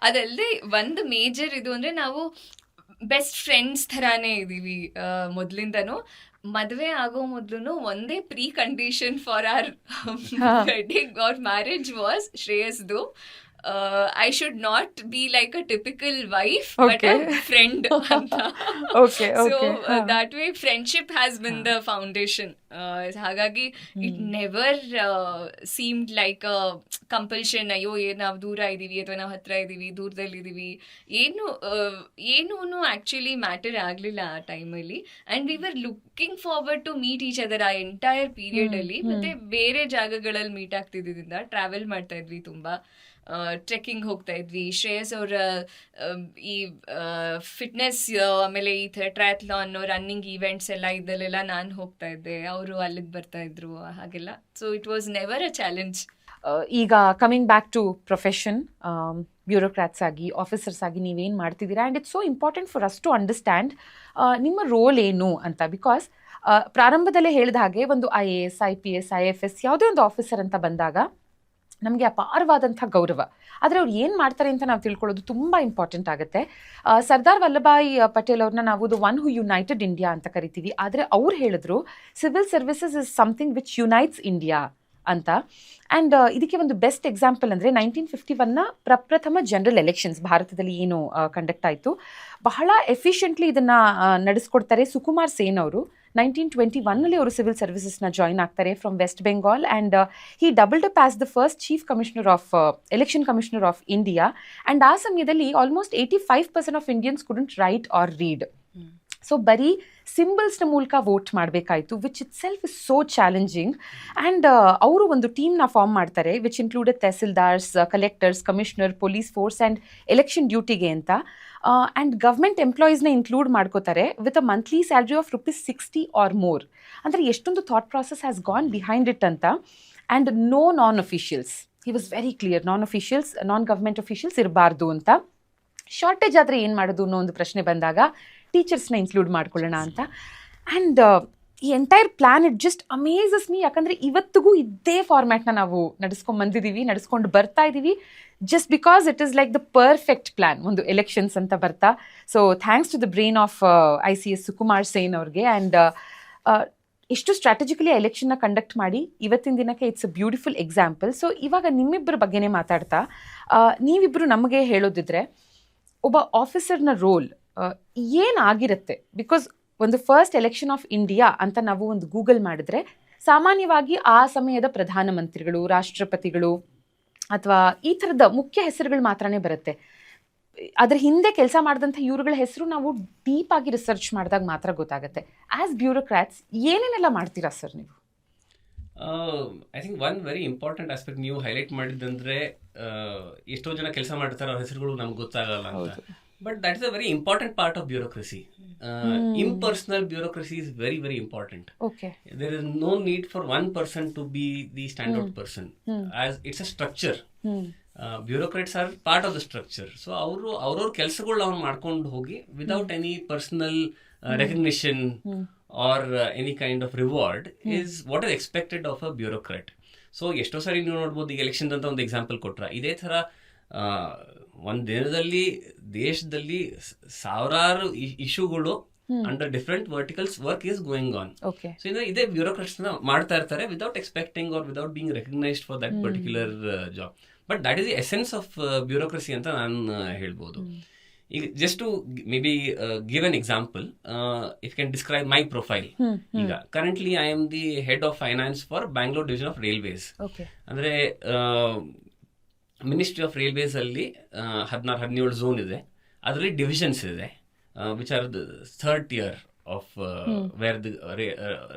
ಅದಲ್ಲದೆ ಒಂದು ಮೇಜರ್ ಇದು ಅಂದ್ರೆ ನಾವು ಬೆಸ್ಟ್ ಫ್ರೆಂಡ್ಸ್ ಥರಾನೇ ಇದೀವಿ ಮೊದ್ಲಿಂದನೂ. ಮದುವೆ ಆಗೋ ಮೊದ್ಲು ಒಂದೇ precondition for our wedding or marriage was ಶ್ರೇಯಸ್ದು. I should not be like a typical wife, but a friend.
Okay.
So that way friendship has been the foundation. Hagagi it never seemed like a compulsion. Ayyo ನಾವು ದೂರ ಇದೀವಿ ಅಥವಾ ನಾವು ಹತ್ರ ಇದೀವಿ, ದೂರದಲ್ಲಿ ಇದೀವಿ, ಏನೂ actually ಮ್ಯಾಟರ್ ಆಗಲಿಲ್ಲ ಆ ಟೈಮಲ್ಲಿ. and we were looking forward to meet each other ಆ ಎಂಟೈರ್ ಪೀರಿಯಡ್ ಅಲ್ಲಿ. ಮತ್ತೆ ಬೇರೆ ಜಾಗಗಳಲ್ಲಿ ಮೀಟ್ ಆಗ್ತಿದ್ದರಿಂದ ಟ್ರಾವೆಲ್ ಮಾಡ್ತಾ ಇದ್ವಿ ತುಂಬಾ, ಟ್ರೆಕ್ಕಿಂಗ್ ಹೋಗ್ತಾ ಇದ್ವಿ. ಶ್ರೇಯಸ್ ಅವರ ಈ ಫಿಟ್ನೆಸ್ ಆಮೇಲೆ ಈ ಥರ ಟ್ರಯಾಥ್ಲಾನ್, ರನ್ನಿಂಗ್ ಈವೆಂಟ್ಸ್ ಎಲ್ಲ ಇದಲ್ಲೆಲ್ಲ ನಾನು ಹೋಗ್ತಾ ಇದ್ದೆ, ಅವರು ಅಲ್ಲಿಗೆ ಬರ್ತಾ ಇದ್ರು ಹಾಗೆಲ್ಲ. So it was never a challenge.
ಈಗ coming back to profession, bureaucrats ಆಗಿ ಆಫೀಸರ್ಸ್ ಆಗಿ ನೀವೇನು ಮಾಡ್ತಿದ್ದೀರಾ, and it's so important for us to understand ನಿಮ್ಮ ರೋಲ್ ಏನು ಅಂತ. ಬಿಕಾಸ್ ಪ್ರಾರಂಭದಲ್ಲೇ ಹೇಳಿದ ಹಾಗೆ ಒಂದು IAS, IPS, IFS ಯಾವುದೇ ಒಂದು ಆಫೀಸರ್ ಅಂತ ಬಂದಾಗ ನಮಗೆ ಅಪಾರವಾದಂಥ ಗೌರವ. ಆದರೆ ಅವ್ರು ಏನು ಮಾಡ್ತಾರೆ ಅಂತ ನಾವು ತಿಳ್ಕೊಳ್ಳೋದು ತುಂಬ ಇಂಪಾರ್ಟೆಂಟ್ ಆಗುತ್ತೆ. ಸರ್ದಾರ್ ವಲ್ಲಭಾಯ್ ಪಟೇಲ್ ಅವ್ರನ್ನ ನಾವು the one who united India ಅಂತ ಕರಿತೀವಿ. ಆದರೆ ಅವ್ರು ಹೇಳಿದ್ರು civil services is something which unites India ಅಂತ. ಆ್ಯಂಡ್ ಇದಕ್ಕೆ ಒಂದು ಬೆಸ್ಟ್ ಎಕ್ಸಾಂಪಲ್ ಅಂದರೆ 1951ನ ಪ್ರಪ್ರಥಮ ಜನರಲ್ ಎಲೆಕ್ಷನ್ಸ್ ಭಾರತದಲ್ಲಿ ಏನು ಕಂಡಕ್ಟ್ ಆಯಿತು, ಬಹಳ ಎಫಿಷಿಯೆಂಟ್ಲಿ ಇದನ್ನು ನಡೆಸ್ಕೊಡ್ತಾರೆ ಸುಕುಮಾರ್ ಸೇನ್ ಅವರು. 1921ನಲ್ಲಿ ಅವರು ಸಿವಿಲ್ ಸರ್ವಿಸಸ್ನ ಜಾಯಿನ್ ಆಗ್ತಾರೆ from West Bengal, and he doubled up as the first chief commissioner of election commissioner of India. And ಆ ಸಮಯದಲ್ಲಿ almost 85% of Indians couldn't write or read. So ಬರೀ ಸಿಂಬಲ್ಸ್ನ ಮೂಲಕ ವೋಟ್ ಮಾಡಬೇಕಾಯಿತು, which itself is so challenging. And ಅವರು ಒಂದು ಟೀಮ್ನ form ಮಾಡ್ತಾರೆ which included tahsildars, collectors, commissioner, police force and election ಡ್ಯೂಟಿಗೆ ಅಂತ. ಆ್ಯಂಡ್ ಗವರ್ಮೆಂಟ್ ಎಂಪ್ಲಾಯೀಸ್ನ ಇನ್ಕ್ಲೂಡ್ ಮಾಡ್ಕೋತಾರೆ with a monthly salary of ₹60 or more. ಅಂದರೆ ಎಷ್ಟೊಂದು thought process has gone behind it ಅಂತ. And no non officials, he was very clear, non government officials ಇರಬಾರ್ದು ಅಂತ. Shortage ಆದರೆ ಏನು ಮಾಡೋದು ಅನ್ನೋ ಒಂದು ಪ್ರಶ್ನೆ ಬಂದಾಗ ಟೀಚರ್ಸ್ನ ಇನ್ಕ್ಲೂಡ್ ಮಾಡ್ಕೊಳ್ಳೋಣ ಅಂತ. ಆ್ಯಂಡ್ ಈ entire plan it just amazes me. ಯಾಕಂದರೆ ಇವತ್ತಿಗೂ ಇದೇ ಫಾರ್ಮ್ಯಾಟ್ನ ನಾವು ನಡೆಸ್ಕೊಂಡು ಬರ್ತಾ ಇದ್ದೀವಿ, just because it is like the perfect plan ಒಂದು ಎಲೆಕ್ಷನ್ಸ್ ಅಂತ ಬರ್ತಾ. So thanks to the brain of ICS Sukumar Sen ಅವ್ರಿಗೆ. ಆ್ಯಂಡ್ ಎಷ್ಟು ಸ್ಟ್ರಾಟಜಿಕಲಿ ಎಲೆಕ್ಷನ್ನ ಕಂಡಕ್ಟ್ ಮಾಡಿ ಇವತ್ತಿನ ದಿನಕ್ಕೆ it's a beautiful example. So ಇವಾಗ ನಿಮ್ಮಿಬ್ಬರ ಬಗ್ಗೆನೇ ಮಾತಾಡ್ತಾ ನೀವಿಬ್ಬರು ನಮಗೆ ಹೇಳೋದಿದ್ರೆ ಒಬ್ಬ ಆಫೀಸರ್ನ ರೋಲ್ ಏನಾಗಿರುತ್ತೆ. ಬಿಕಾಸ್ ಒಂದು ಫಸ್ಟ್ ಎಲೆಕ್ಷನ್ ಆಫ್ ಇಂಡಿಯಾ ಅಂತ ನಾವು ಒಂದು ಗೂಗಲ್ ಮಾಡಿದ್ರೆ ಸಾಮಾನ್ಯವಾಗಿ ಆ ಸಮಯದ ಪ್ರಧಾನಮಂತ್ರಿಗಳು, ರಾಷ್ಟ್ರಪತಿಗಳು ಅಥವಾ ಈ ಥರದ ಮುಖ್ಯ ಹೆಸರುಗಳು ಮಾತ್ರನೇ ಬರುತ್ತೆ. ಅದ್ರ ಹಿಂದೆ ಕೆಲಸ ಮಾಡಿದಂಥ ಇವ್ರುಗಳ ಹೆಸರು ನಾವು ಡೀಪ್ ಆಗಿ ರಿಸರ್ಚ್ ಮಾಡಿದಾಗ ಮಾತ್ರ ಗೊತ್ತಾಗುತ್ತೆ. ಆಸ್ ಬ್ಯೂರೋಕ್ರಾಟ್ಸ್ ಏನೇನೆಲ್ಲ ಮಾಡ್ತೀರಾ ಸರ್ ನೀವು?
I think one very important aspect ನೀವು ಹೈಲೈಟ್ ಮಾಡಿದಂದ್ರೆ ಎಷ್ಟೋ ಜನ ಕೆಲಸ ಮಾಡ್ತಾರೆ, ಅವ್ರ ಹೆಸರುಗಳು ನಮ್ಗೆ ಗೊತ್ತಾಗಲ್ಲ ಅಂತ. But that is a very important part of bureaucracy. Impersonal bureaucracy is very, very important.
Okay.
There is no need for one person to be the standout person. As it's a structure. Bureaucrats are part of the structure. So ಅವ್ರವ್ರ ಕೆಲಸಗಳು ಅವ್ರು ಮಾಡ್ಕೊಂಡು ಹೋಗಿ without any personal recognition or any kind of reward is what is expected of a bureaucrat. So ಎಷ್ಟೋ ಸಾರಿ ನೀವು ನೋಡ್ಬೋದು, ಈಗ election ಅಂತ ಒಂದು ಎಕ್ಸಾಂಪಲ್ ಕೊಟ್ರ, ಇದೇ ಥರ ಒಂದು ದಿನದಲ್ಲಿ ದೇಶದಲ್ಲಿ ಸಾವಿರಾರು ಇಶ್ಯೂಗಳು under different verticals work is going on. So ಇದೇ ಬ್ಯೂರೋಕ್ರಾಟ್ಸ್ ಮಾಡ್ತಾ ಇರ್ತಾರೆ without expecting or without being recognised for that particular job. But that is the essence of bureaucracy ಅಂತ ನಾನು ಹೇಳ್ಬೋದು. ಈಗ just to maybe give an example, if can describe my profile. ಈಗ currently I am the head of finance for Bangalore division of railways. ಅಂದ್ರೆ ministry of railways ಅಲ್ಲಿ 16-17 zone ಇದೆ, ಅದರಲ್ಲಿ divisions ಇದೆ which are the third tier of where the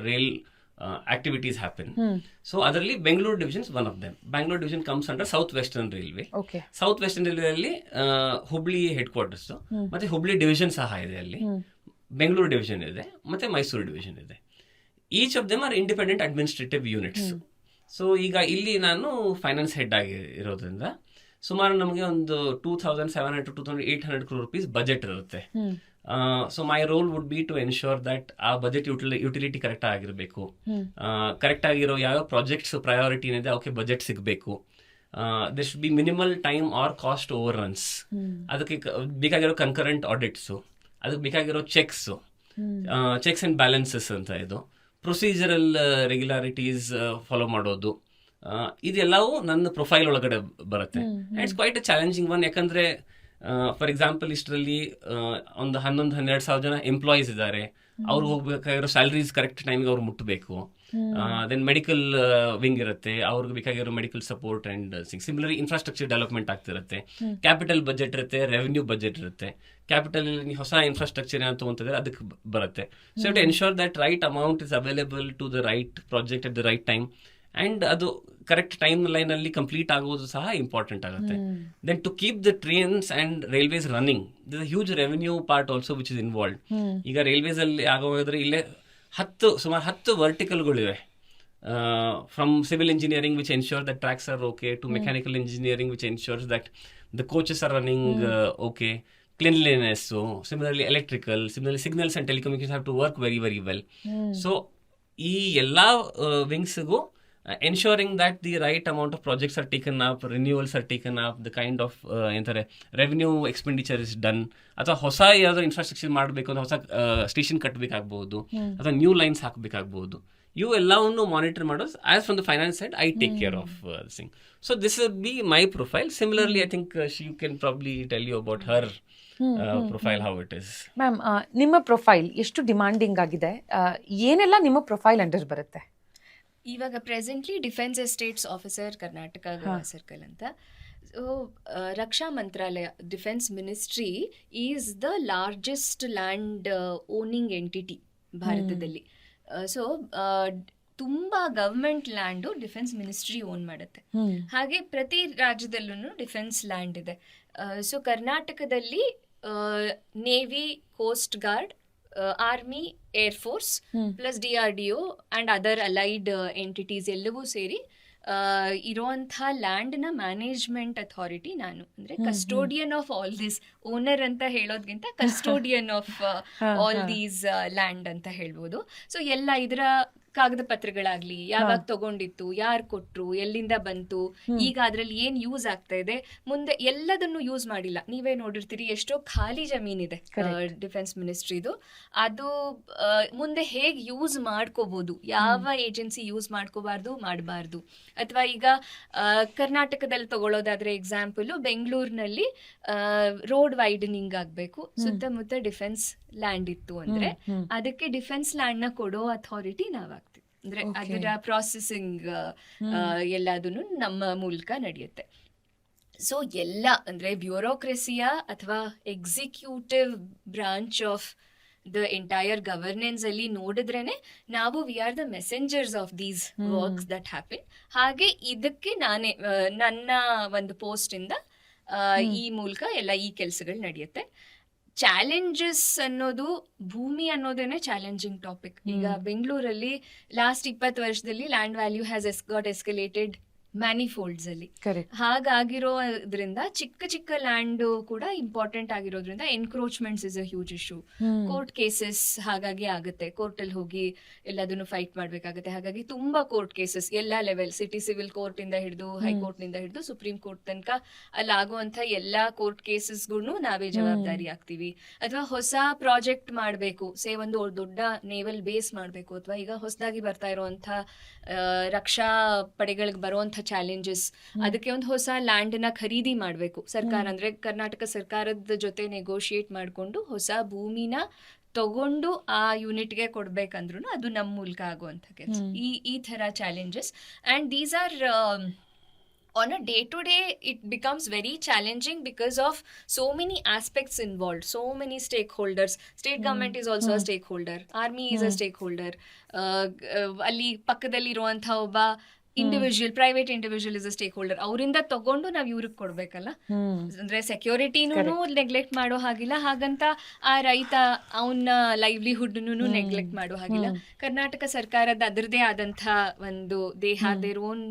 rail activities happen. So ಅದರಲ್ಲಿ Bengaluru divisions one of them. Bengaluru division comes under South Western Railway. South Western Railway ಅಲ್ಲಿ Hubli head quarters ಮತ್ತೆ Hubli division ಸಹ ಇದೆ, ಅಲ್ಲಿ ಬೆಂಗಳೂರು ಡಿವಿಷನ್ ಇದೆ ಮತ್ತೆ ಮೈಸೂರು ಡಿವಿಷನ್ ಇದೆ. Each of them are independent administrative units. So ಈಗ ಇಲ್ಲಿ ನಾನು ಫೈನಾನ್ಸ್ ಹೆಡ್ ಆಗಿ ಇರೋದ್ರಿಂದ ಸುಮಾರು ನಮಗೆ ಒಂದು 2,700 to 2,800 crore rupees ಬಜೆಟ್ ಇರುತ್ತೆ. So my role would be to ensure that ಆ ಬಜೆಟ್ ಯುಟಿಲಿಟಿ ಕರೆಕ್ಟ್ ಆಗಿರಬೇಕು, ಕರೆಕ್ಟ್ ಆಗಿರೋ ಯಾವ ಪ್ರಾಜೆಕ್ಟ್ಸ್ ಪ್ರಯಾರಿಟಿ ಏನಿದೆ ಅವಕ್ಕೆ ಬಜೆಟ್ ಸಿಗಬೇಕು. This should be minimal time or cost overruns. ಅದಕ್ಕೆ ಬೇಕಾಗಿರೋ ಕನ್ಕರೆಂಟ್ ಆಡಿಟ್ಸು, ಅದಕ್ಕೆ ಬೇಕಾಗಿರೋ ಚೆಕ್ಸ್ ಅಂಡ್ ಬ್ಯಾಲೆನ್ಸಸ್ ಅಂತ ಇದು ಪ್ರೊಸೀಜರಲ್ ರೆಗ್ಯುಲಾರಿಟೀಸ್ ಫಾಲೋ ಮಾಡೋದು, ಇದೆಲ್ಲವೂ ನನ್ನ ಪ್ರೊಫೈಲ್ ಒಳಗಡೆ ಬರುತ್ತೆ. It's quite a challenging one. ಯಾಕಂದ್ರೆ ಫಾರ್ ಎಕ್ಸಾಂಪಲ್ ಇಷ್ಟರಲ್ಲಿ ಒಂದು 11-12 ಸಾವಿರ ಜನ ಎಂಪ್ಲಾಯೀಸ್ ಇದ್ದಾರೆ, ಅವ್ರಿಗೆ ಹೋಗ್ಬೇಕಾಗಿರೋ ಸ್ಯಾಲರೀಸ್ ಕರೆಕ್ಟ್ ಟೈಮ್ಗೆ ಅವ್ರು ಮುಟ್ಟಬೇಕು. ದೆನ್ ಮೆಡಿಕಲ್ ವಿಂಗ್ ಇರುತ್ತೆ, ಅವ್ರಿಗೆ ಬೇಕಾಗಿರೋ medical support and similarly infrastructure development ಆಗ್ತಿರುತ್ತೆ. ಕ್ಯಾಪಿಟಲ್ ಬಜೆಟ್ ಇರುತ್ತೆ, ರೆವೆನ್ಯೂ ಬಜೆಟ್ ಇರುತ್ತೆ. ಕ್ಯಾಪಿಟಲ್ ಹೊಸ ಇನ್ಫ್ರಾಸ್ಟ್ರಕ್ಚರ್ ಏನಂತ ತಗೊಂತಿದ್ರೆ ಅದಕ್ಕೆ ಬರುತ್ತೆ. So to ensure that right amount is available to the right project at the right time and ಅದು ಕರೆಕ್ಟ್ ಟೈಮ್ ಲೈನ್ ಅಲ್ಲಿ ಕಂಪ್ಲೀಟ್ ಆಗೋದು ಸಹ ಇಂಪಾರ್ಟೆಂಟ್ ಆಗುತ್ತೆ. Then to keep the trains and railways running, this a huge revenue part also which is involved. ಈಗ railways ಅಲ್ಲಿ ಆಗೋದ್ರೆ ಇಲ್ಲೇ ಸುಮಾರು 10 ವರ್ಟಿಕಲ್ಗಳಿವೆ. from civil engineering, which ensures that tracks are okay, to mechanical engineering, which ensures that the coaches are running okay. Cleanliness, so similarly electrical, similarly signals and telecommunications have to work very very well. So ಈ ಎಲ್ಲಾ ವಿಂಗ್ಸ್ಗೂ ensuring that the right amount of projects are taken up, renewals are taken up, the kind of ಎಂತಾರೆ revenue expenditure is done, ಅಥವಾ ಹೊಸ ಯಾವ್ದಾದ್ರು infrastructure ಮಾಡಬೇಕು ಅಂದ್ರೆ ಹೊಸ station ಕಟ್ಟಬೇಕಾಗ್ಬಹುದು ಅಥವಾ ನ್ಯೂ ಲೈನ್ಸ್ ಹಾಕಬೇಕಾಗ್ಬಹುದು, ಇವು ಎಲ್ಲವನ್ನು ಮಾನಿಟರ್ ಮಾಡೋದು as from the finance side I take care of this thing. So this would be my profile. Similarly I think she can probably tell you about her profile how it is.
Ma'am, ನಿಮ್ಮ profile ಎಷ್ಟು demanding ಆಗಿದೆ? ಏನೆಲ್ಲ ನಿಮ್ಮ profile under ಬರುತ್ತೆ?
ಇವಾಗ presently defence estates officer Karnataka circle ಅಂತ. So Raksha Mantralaya, defence ministry is the largest land owning entity ಭಾರತದಲ್ಲಿ. So ತುಂಬ government land defence ministry own ಮಾಡುತ್ತೆ. ಹಾಗೆ ಪ್ರತಿ ರಾಜ್ಯದಲ್ಲೂ ಡಿಫೆನ್ಸ್ ಲ್ಯಾಂಡ್ ಇದೆ. ಸೊ ಕರ್ನಾಟಕದಲ್ಲಿ navy, coast guard, army, air force plus DRDO and other allied entities ಎಲ್ಲವೂ ಸೇರಿ ಇರುವಂಥ ಲ್ಯಾಂಡ್ನ ಮ್ಯಾನೇಜ್ಮೆಂಟ್ ಅಥಾರಿಟಿ ನಾನು. ಅಂದರೆ custodian of all this, owner ಅಂತ ಹೇಳೋದ್ಗಿಂತ custodian of all these land ಅಂತ ಹೇಳ್ಬೋದು. ಸೊ ಎಲ್ಲ ಇದರ ಕಾಗದ ಪತ್ರಗಳಾಗ್ಲಿ, ಯಾವಾಗ ತಗೊಂಡಿತ್ತು, ಯಾರು ಕೊಟ್ರು, ಎಲ್ಲಿಂದ ಬಂತು, ಈಗ ಅದ್ರಲ್ಲಿ ಏನ್ ಯೂಸ್ ಆಗ್ತಾ ಇದೆ, ಮುಂದೆ ಎಲ್ಲದನ್ನು ಯೂಸ್ ಮಾಡಿಲ್ಲ. ನೀವೇ ನೋಡಿರ್ತೀರಿ ಎಷ್ಟೋ ಖಾಲಿ ಜಮೀನಿದೆ ಡಿಫೆನ್ಸ್ ಮಿನಿಸ್ಟ್ರಿದು. ಅದು ಮುಂದೆ ಹೇಗೆ ಯೂಸ್ ಮಾಡ್ಕೋಬಹುದು, ಯಾವ ಏಜೆನ್ಸಿ ಯೂಸ್ ಮಾಡ್ಕೋಬಾರ್ದು, ಮಾಡಬಾರ್ದು. ಅಥವಾ ಈಗ ಕರ್ನಾಟಕದಲ್ಲಿ ತಗೊಳ್ಳೋದಾದ್ರೆ ಎಕ್ಸಾಂಪಲ್, ಬೆಂಗಳೂರಿನಲ್ಲಿ ರೋಡ್ ವೈಡನಿಂಗ್ ಆಗ್ಬೇಕು, ಸುತ್ತಮುತ್ತ ಡಿಫೆನ್ಸ್ ಲ್ಯಾಂಡ್ ಇತ್ತು ಅಂದ್ರೆ ಅದಕ್ಕೆ ಡಿಫೆನ್ಸ್ ಲ್ಯಾಂಡ್ ನ ಕೊಡೋ ಅಥಾರಿಟಿ ನಾವಾಗ್ತೀವಿ. ಅಂದ್ರೆ ಅದರ ಪ್ರಾಸೆಸಿಂಗ್ ಎಲ್ಲದನ್ನು ನಮ್ಮ ಮೂಲಕ ನಡೆಯುತ್ತೆ. ಸೊ ಎಲ್ಲ ಅಂದ್ರೆ ಬ್ಯೂರೋಕ್ರೆಸಿಯ ಅಥವಾ executive branch of the entire governance ಅಲ್ಲಿ ನೋಡಿದ್ರೇನೆ ನಾವು we are the messengers of these works that happen. ಹಾಗೆ ಇದಕ್ಕೆ ನಾನೇ ನನ್ನ ಒಂದು ಪೋಸ್ಟ್ ಇಂದ ಈ ಮೂಲಕ ಎಲ್ಲ ಈ ಕೆಲಸಗಳು ನಡೆಯುತ್ತೆ. ಚಾಲೆಂಜಸ್ ಅನ್ನೋದು, ಭೂಮಿ ಅನ್ನೋದೇನೆ ಚಾಲೆಂಜಿಂಗ್ ಟಾಪಿಕ್. ಈಗ ಬೆಂಗಳೂರಲ್ಲಿ ಲಾಸ್ಟ್ 20 ವರ್ಷದಲ್ಲಿ land value has got escalated manifolds ಅಲ್ಲಿ. ಹಾಗಾಗಿರೋದ್ರಿಂದ ಚಿಕ್ಕ ಚಿಕ್ಕ ಲ್ಯಾಂಡ್ ಕೂಡ ಇಂಪಾರ್ಟೆಂಟ್ ಆಗಿರೋದ್ರಿಂದ encroachments is a huge issue. Court cases ಹಾಗಾಗಿ ಆಗುತ್ತೆ, ಕೋರ್ಟ್ ಅಲ್ಲಿ ಹೋಗಿ ಎಲ್ಲದನ್ನು ಫೈಟ್ ಮಾಡ್ಬೇಕಾಗುತ್ತೆ. ಹಾಗಾಗಿ ತುಂಬಾ ಕೋರ್ಟ್ ಕೇಸಸ್ ಎಲ್ಲ ಲೆವೆಲ್, ಸಿಟಿ ಸಿವಿಲ್ ಕೋರ್ಟ್ ಇಂದ ಹಿಡಿದು ಹೈಕೋರ್ಟ್ ನಿಂದ ಹಿಡಿದು ಸುಪ್ರೀಂ ಕೋರ್ಟ್ ತನಕ ಅಲ್ಲಿ ಆಗುವಂತ ಎಲ್ಲಾ ಕೋರ್ಟ್ ಕೇಸಸ್ಗೂ ನಾವೇ ಜವಾಬ್ದಾರಿ ಆಗ್ತೀವಿ. ಅಥವಾ ಹೊಸ ಪ್ರಾಜೆಕ್ಟ್ ಮಾಡಬೇಕು, ಒಂದು ದೊಡ್ಡ ನೇವಲ್ ಬೇಸ್ ಮಾಡಬೇಕು, ಅಥವಾ ಈಗ ಹೊಸದಾಗಿ ಬರ್ತಾ ಇರುವಂತ ರಕ್ಷಾ ಪಡೆಗಳಿಗೆ ಬರುವಂತ ಚಾಲೆಂಜಸ್, ಅದಕ್ಕೆ ಒಂದು ಹೊಸ ಲ್ಯಾಂಡ್ ನ ಖರೀದಿ ಮಾಡಬೇಕು. ಸರ್ಕಾರ ಅಂದ್ರೆ ಕರ್ನಾಟಕ ಸರ್ಕಾರದ ಜೊತೆ ನೆಗೋಷಿಯೇಟ್ ಮಾಡಿಕೊಂಡು ಹೊಸ ಭೂಮಿನ ತಗೊಂಡು ಆ ಯೂನಿಟ್ಗೆ ಕೊಡ್ಬೇಕಂದ್ರೂ ಅದು ನಮ್ಮ ಮೂಲಕ ಆಗುವಂತ ಕೆಲಸ. ಈ ತರ challenges, and these are on a day-to-day it becomes very challenging because of so many aspects involved, so many stakeholders. State government is also a stakeholder, army is a stakeholder, ಅಲ್ಲಿ ಪಕ್ಕದಲ್ಲಿ ಇರುವಂತ ಒಬ್ಬ individual, private individual is a stake holder. ಅವರಿಂದ ತಗೊಂಡು ನಾವ್ ಇವ್ರಿಗೆ ಕೊಡ್ಬೇಕಲ್ಲ. ಅಂದ್ರೆ ಸೆಕ್ಯೂರಿಟಿನೂ ನೆಗ್ಲೆಕ್ಟ್ ಮಾಡೋ ಹಾಗಿಲ್ಲ, ಹಾಗಂತ ಆ ರೈತ ಅವನ ಲೈವ್ಲಿಹುಡ್ ನೆಗ್ಲೆಕ್ಟ್ ಮಾಡೋ ಹಾಗಿಲ್ಲ. ಕರ್ನಾಟಕ ಸರ್ಕಾರದ ಅದರದೇ ಆದಂತ ಒಂದು they have their own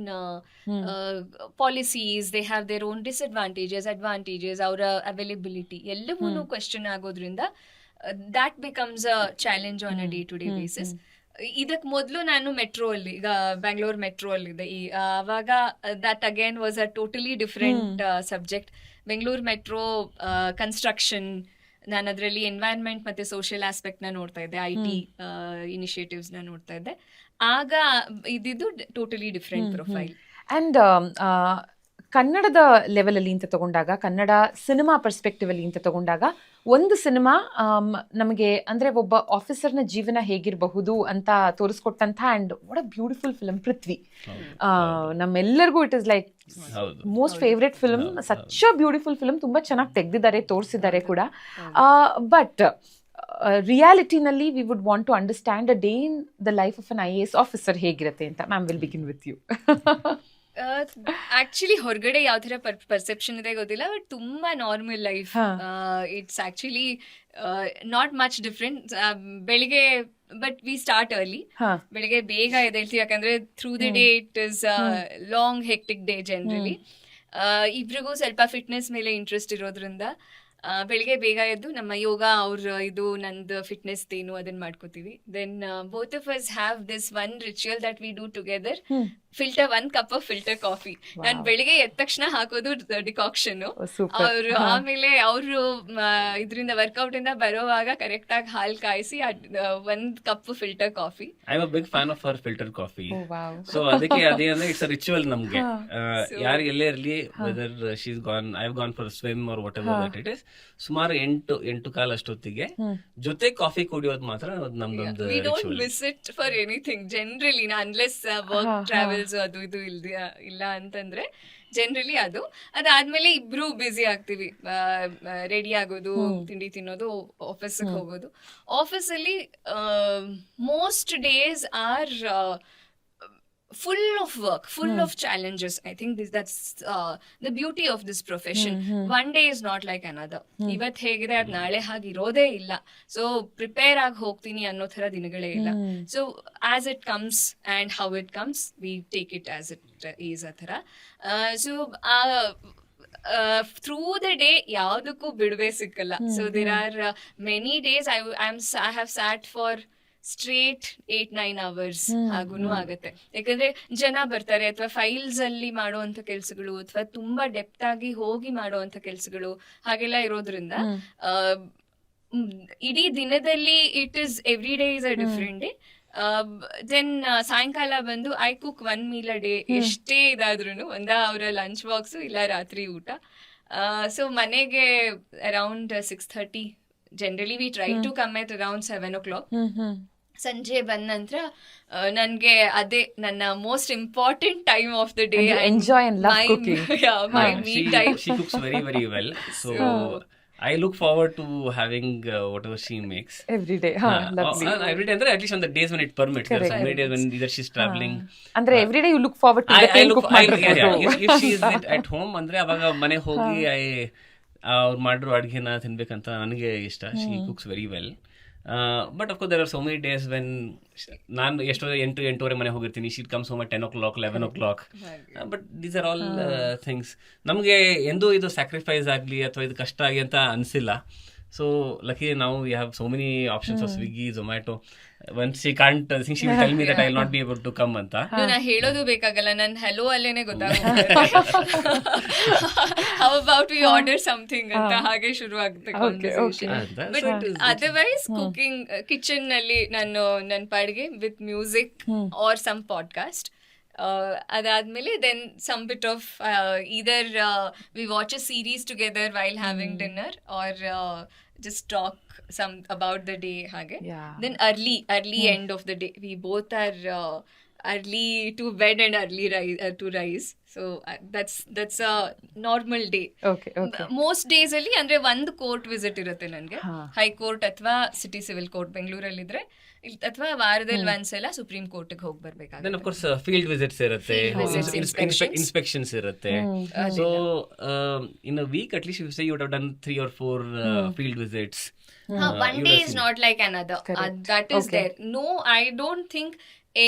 policies, they have their own disadvantages, advantages, ಅವರ ಅವೈಲಬಿಲಿಟಿ ಎಲ್ಲವೂ ಕ್ವೆಶ್ಚನ್ ಆಗೋದ್ರಿಂದ that becomes a challenge on a day-to-day basis. ಇದಕ್ ಮೊದಲು ನಾನು ಮೆಟ್ರೋ ಅಲ್ಲಿ, ಈಗ ಬ್ಯಾಂಗ್ಳೂರ್ ಮೆಟ್ರೋ ಅಲ್ಲಿ ಇದೆ, ಆವಾಗ that again was a totally different subject. Bengaluru metro construction, ನಾನು ಅದರಲ್ಲಿ ಎನ್ವೈರನ್ಮೆಂಟ್ ಮತ್ತೆ ಸೋಷಿಯಲ್ ಆಸ್ಪೆಕ್ಟ್ ನ ನೋಡ್ತಾ ಇದ್ದೆ, IT ಇನಿಷಿಯೇಟಿವ್ಸ್ ನ ನೋಡ್ತಾ ಇದ್ದೆ. ಆಗ ಇದಿದ್ದು ಟೋಟಲಿ ಡಿಫ್ರೆಂಟ್ ಪ್ರೊಫೈಲ್.
ಅಂಡ್ ಕನ್ನಡದ ಲೆವೆಲಲ್ಲಿ ಅಂತ ತಗೊಂಡಾಗ, ಕನ್ನಡ ಸಿನಿಮಾ ಪರ್ಸ್ಪೆಕ್ಟಿವ್ ಅಲ್ಲಿ ಅಂತ ತಗೊಂಡಾಗ, ಒಂದು ಸಿನಿಮಾ ನಮಗೆ ಅಂದ್ರೆ ಒಬ್ಬ ಆಫೀಸರ್ನ ಜೀವನ ಹೇಗಿರಬಹುದು ಅಂತ ತೋರಿಸ್ಕೊಟ್ಟಂತ and what a beautiful film Prithvi. ನಮ್ಮೆಲ್ಲರಿಗೂ it is like most favourite film, such a beautiful film. ತುಂಬಾ ಚೆನ್ನಾಗಿ ತೆಗ್ದಿದ್ದಾರೆ, ತೋರಿಸಿದ್ದಾರೆ ಕೂಡ. ಬಟ್ ರಿಯಾಲಿಟಿನಲ್ಲಿ we would want to understand a day in the life of an IAS officer ಹೇಗಿರುತ್ತೆ ಅಂತ. Ma'am, will begin with you.
Actually ಹೊರಗಡೆ ಯಾವ ತರ ಪರ್ಸೆಪ್ಷನ್ ಇದೆ ಗೊತ್ತಿಲ್ಲ, ಬಟ್ ತುಂಬಾ normal life. It's actually not much different. ಬೆಳಿಗ್ಗೆ ಬಟ್ ವಿ ಸ್ಟಾರ್ಟ್ ಅರ್ಲಿ. ಬೆಳಿಗ್ಗೆ ಬೇಗ ಎದ್ದೇಳ್ತೀವಿ, ಯಾಕಂದ್ರೆ through the day it is long hectic day generally. ಇಬ್ರಿಗೂ ಸ್ವಲ್ಪ ಫಿಟ್ನೆಸ್ ಮೇಲೆ ಇಂಟ್ರೆಸ್ಟ್ ಇರೋದ್ರಿಂದ ಬೆಳಿಗ್ಗೆ ಬೇಗ ಎದ್ದು ನಮ್ಮ ಯೋಗ ಇದು ನಂದು ಫಿಟ್ನೆಸ್ ಏನು ಅದನ್ನ ಮಾಡ್ಕೋತೀವಿ. Then both of us have this one ritual that we do together. Filter 1 cup of filter coffee ನಾನು ಬೆಳಿಗ್ಗೆ ಎದ್ದ ತಕ್ಷಣ ಹಾಕೋದು ಡಿಕಾಕ್ಷನ್. ಅವರು ಆಮೇಲೆ ಅವರು ಇದರಿಂದ ವರ್ಕೌಟ್ ಇಂದ ಬರೋವಾಗ ಕರೆಕ್ಟ್ ಆಗಿ ಹಾಲು ಕಾಯಿಸಿ 1 cup filter coffee.
I am a big fan of our filter coffee. So ಅದಕ್ಕೆ ಅದೇ ಅಂದ್ರೆ ಇಟ್ಸ್ ಅ ರಿಚುವಲ್ ನಮ್ಗೆ. ಯಾರು ಎಲ್ಲೇ ಇರಲಿ, whether she is gone, I have gone for swim or whatever that it is, ಸುಮಾರು 8 ಅಷ್ಟೊತ್ತಿಗೆ ಜೊತೆ ಕಾಫಿ ಕುಡಿಯೋದು ಮಾತ್ರ ನಮ್ದೊಂದು
we don't miss it for anything generally, unless work travels ಅದು ಇದು ಇಲ್ಲ ಅಂತಂದ್ರೆ ಜನರಲಿ ಅದಾದ್ಮೇಲೆ ಇಬ್ರು ಬ್ಯುಸಿ ಆಗ್ತೀವಿ. ರೆಡಿ ಆಗೋದು, ತಿಂಡಿ ತಿನ್ನೋದು, ಆಫೀಸ್ಗೆ ಹೋಗೋದು. ಆಫೀಸಲ್ಲಿ most days are full of work, full of challenges. I think that's the beauty of this profession. One day is not like another. ಇವತ್ತು ಹೇಗಿದೆ ಅದು ನಾಳೆ ಹಾಗಿರೋದೇ ಇಲ್ಲ. ಸೊ ಪ್ರಿಪೇರ್ ಆಗಿ ಹೋಗ್ತೀನಿ ಅನ್ನೋ ಥರ ದಿನಗಳೇ ಇಲ್ಲ. So as it comes and how it comes we take it as it is ಆ ಥರ. ಸೊ ಥ್ರೂ ದ ಡೇ ಯಾವುದಕ್ಕೂ ಬಿಡುವೆ ಸಿಕ್ಕಲ್ಲ. So there are many days I have sat for straight 8-9 hours ಆಗುನು ಆಗತ್ತೆ. ಯಾಕಂದ್ರೆ ಜನ ಬರ್ತಾರೆ, ಅಥವಾ ಫೈಲ್ಸ್ ಅಲ್ಲಿ ಮಾಡುವಂತ ಕೆಲ್ಸಗಳು, ಅಥವಾ ತುಂಬಾ ಡೆಪ್ತ್ ಆಗಿ ಹೋಗಿ ಮಾಡುವಂತ ಕೆಲ್ಸಗಳು ಹಾಗೆಲ್ಲ ಇರೋದ್ರಿಂದ ಇಡೀ ದಿನದಲ್ಲಿ it is every day is a different day. Then ಸಾಯಂಕಾಲ ಬಂದು I cook 1 meal a day. ಎಷ್ಟೇ ಇದಾದ್ರೂ ಅವರ ಲಂಚ್ ಬಾಕ್ಸು ಇಲ್ಲ ರಾತ್ರಿ ಊಟ. ಸೊ ಮನೆಗೆ around 6:30 generally we try to come at around 7 o'clock. ಸಂಜೆ ಬಂದ ನಂತರ ನನ್ಗೆ ಅದೇ ನನ್ನ most important time of the day.
Enjoy and love cooking.
my me time.
She cooks very very well, so I look forward to having whatever she makes
every day. Lovely.
Every day, at least on the days when it permits. There are so many days when either she's traveling.
Andre every day you look forward to the cook ಮಾಡ್ಬೋದು.
If she is at home ಅಂದ್ರೆ ಅವಾಗ ಮನೆ ಹೋಗಿ ಅವ್ರು ಮಾಡಿರೋ ಅಡುಗೆನ ತಿನ್ಬೇಕಂತ ನನಗೆ ಇಷ್ಟ. She cooks very well. But of course there are so many days when ನಾನು ಎಷ್ಟೋ 8-8:30 ಮನೆ ಹೋಗಿರ್ತೀನಿ. She comes home at 10 o'clock 11 o'clock. But these are all things. ನಮಗೆ ಎಂದೂ ಇದು ಸ್ಯಾಕ್ರಿಫೈಸ್ ಆಗಲಿ ಅಥವಾ ಇದು ಕಷ್ಟ ಆಗಿ ಅಂತ ಅನಿಸಿಲ್ಲ. So luckily now we have so many options of Swiggy, Zomato. Once she can't, I think she will tell me that I will not be able to come anta.
ನಾ ಹೇಳೋದು ಬೇಕಾಗಲ್ಲ, ನನ್ ಹೆಲೋ ಅಲ್ಲೇನೆ ಗೊತ್ತಾಗುತ್ತೆ. How about we order something ಅಂತ ಹಾಗೆ ಶುರು ಆಗುತ್ತೆ conversation. But otherwise cooking kitchen ನಲ್ಲಿ ನನ್ನ ಪಾಡಿಗೆ with music or some podcast. ಅದಾದ್ಮೇಲೆ then some bit of either we watch a series together while having dinner or just talk some about the day hage. Then early end of the day we both are early to bed and early to rise. So that's a normal day. Okay. Most days alli andre ಒಂದು court visit ಇರುತ್ತೆ ನನಗೆ. High court ಅಥವಾ city civil court ಬೆಂಗಳೂರಲ್ಲಿ ಇದ್ರೆ, ಅಥವಾ ವಾರದಲ್ಲಿ ಒಂದ್ಸಲ supreme court ಹೋಗಿ ಬರ್ಬೇಕಾಗುತ್ತೆ.
Then of course field visits ಇರುತ್ತೆ, ಇನ್ಸ್ಪೆಕ್ಷನ್ಸ್ ಇರುತ್ತೆ. So in a week at least you say you would have done 3 or 4 field visits.
One day is not like another. That is there. No, I don't think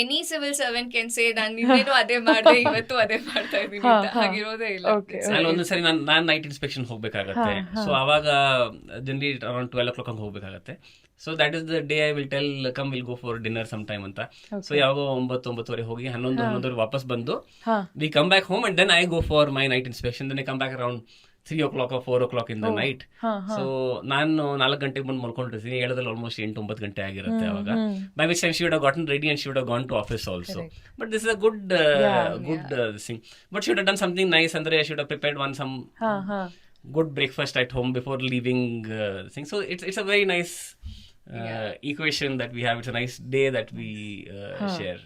any civil servant can say ನಾನು ನಿನ್ನೇನು ಅದೇ ಮಾಡಿದೆ, ಇವತ್ತು ಅದೇ ಮಾಡ್ತಾ ಇದ್ದೀನಿ ಅಂತ. ಹಾಗಿರೋದೇ ಇಲ್ಲ.
ನಾನು ಒಂದ್ಸರಿ ನಾನು ನೈಟ್ ಇನ್ಸ್ಪೆಕ್ಷನ್ ಹೋಗ್ಬೇಕಾಗತ್ತೆ. ಸೊ ಅವಾಗ ಜನರಲಿ ಅರೌಂಡ್ 12 o'clock ಹಂಗೆ ಹೋಗ್ಬೇಕಾಗತ್ತೆ. So that is the day I will tell come will go for dinner some time ಅಂತ. ಸೊ ಯಾವಾಗ 9-9:30 ಹೋಗಿ 11-11 ವಾಪಸ್ ಬಂದು we come back home and then I go for my night inspection. Then I come back around 3 o'clock or 4 o'clock in the night. So ನಾನು 4 ಗಂಟೆಗೆ ಬಂದು ಮಲ್ಕೊಂಡಿರ್ತೀನಿ. ಹೇಳೋದ್ರಲ್ಲಿ almost 8-9 ಗಂಟೆ ಆಗಿರುತ್ತೆ ಅವಾಗ. By which time she would have gotten ready and she would have gone to office also. But this is a good thing. But she would have done something nice. Andre she would have prepared some good breakfast at home before leaving thing. So it's a very nice equation that we have. It's a nice day that we share.